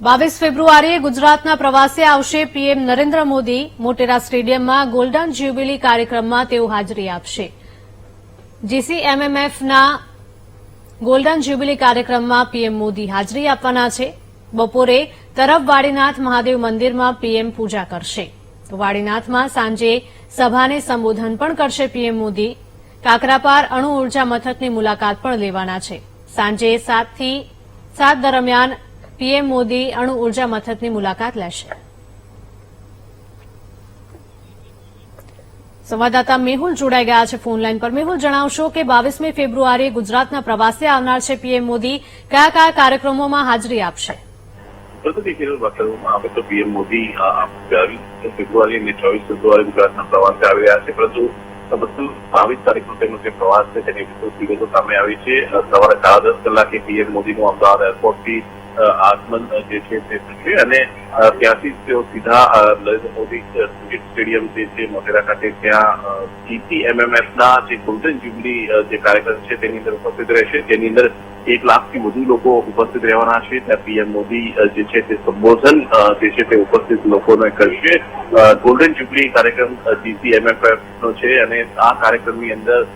22 ફેબ્રુઆરીએ ગુજરાતના પ્રવાસે આવશે પીએમ નરેન્દ્ર મોદી। મોટેરા સ્ટેડિયમમાં ગોલ્ડન જ્યુબિલી કાર્યક્રમમાં તેઓ હાજરી આપશે। જીસીએમએમએફના ગોલ્ડન જ્યુબિલી કાર્યક્રમમાં પીએમ મોદી હાજરી આપવાના છે। બપોરે તરફ વાડીનાથ મહાદેવ મંદિરમાં પીએમ પૂજા કરશે। તો વાડીનાથમાં સાંજે સભાને સંબોધન પણ કરશે પીએમ મોદી। કાકરાપાર અણુ ઉર્જા મથકની મુલાકાત પણ લેવાના છે। સાંજે 7 થી 7 દરમિયાન પીએમ મોદી અણુ ઉર્જા મથકની મુલાકાત લેશે। સંવાદદાતા મેહુલ જોડાઈ ગયા છે ફોન લાઈન પર। મેહુલ, જણાવશો કે 22મી ફેબ્રુઆરીએ ગુજરાતના પ્રવાસે આવનાર છે પીએમ મોદી, કયા કયા કાર્યક્રમોમાં હાજરી આપશે? તો પીએમ મોદી 22 ફેબ્રુઆરી અને 24 ફેબ્રુઆરી ગુજરાતના પ્રવાસે આવી રહ્યા છે, પરંતુ 22 તારીખનો તેમનો જે પ્રવાસ છે તેની વિગતો સામે આવી છે। સવારે 10:30 કલાકે પીએમ મોદીનું અમદાવાદ એરપોર્ટથી આગમન જે છે તે થશે અને ત્યાંથી તેઓ સીધા નરેન્દ્ર મોદી સ્ટેડિયમ જે છે મોટેરા ખાતે ત્યાં જીસીએમએમએફના જે ગોલ્ડન જ્યુબિલી જે કાર્યક્રમ છે તેની અંદર ઉપસ્થિત રહેશે। જેની અંદર 1 લાખથી વધુ લોકો ઉપસ્થિત રહેવાના છે। ત્યાં પીએમ મોદી જે છે તે સંબોધન જે છે તે ઉપસ્થિત લોકોને કરશે। ગોલ્ડન જ્યુબિલી કાર્યક્રમ જીસીએમએમએફ નો છે અને આ કાર્યક્રમની અંદર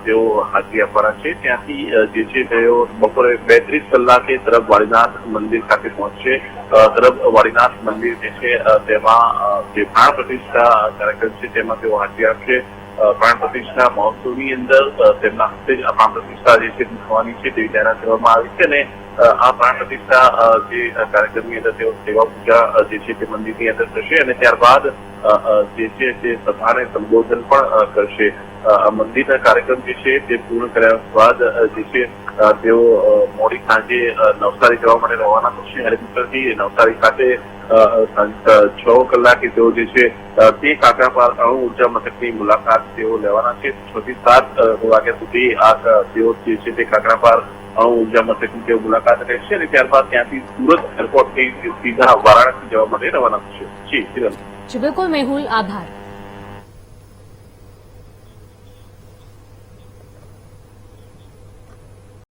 તેઓ હાજરી આપવાના છે। ત્યાંથી જે છે તેઓ બપોરે 32 કલાકે તરફ વાડીનાથ મંદિર ખાતે પહોંચશે। તરફ વાડીનાથ મંદિર જે છે તેમાં જે પ્રાણ પ્રતિષ્ઠા કાર્યક્રમ છે તેમાં તેઓ હાજરી આપશે। પ્રાણ પ્રતિષ્ઠા મહોત્સવની અંદર તેમના હસ્તે જ પ્રાણ પ્રતિષ્ઠા જે છે થવાની છે તેવી જાહેરાત કરવામાં આવી છે અને આ પ્રાણ પ્રતિષ્ઠા જે કાર્યક્રમની અંદર તેઓ સેવા પૂજા જે છે તે મંદિરની અંદર થશે અને ત્યારબાદ જે છે તે સભાને સંબોધન પણ કરશે। મંદિરના કાર્યક્રમ જે છે તે પૂર્ણ કર્યા બાદ જે છે તેઓ મોડી સાંજે નવસારી જવા માટે રવાના થશે। હેલિકોપ્ટરથી નવસારી ખાતે 6 કલાકે તેઓ જે છે તે કાકરાપાર અણુ ઉર્જા મથકની મુલાકાત તેઓ લેવાના છે। 6 થી 7 વાગ્યા સુધી આ તેઓ જે છે તે કાકરાપાર અણુ ઉર્જા મથકની તેઓ મુલાકાત રહેશે અને ત્યારબાદ ત્યાંથી સુરત એરપોર્ટથી સીધા વારાણસી જવા માટે રવાના થશે। જી, બિલકુલ મેહુલ, આભાર।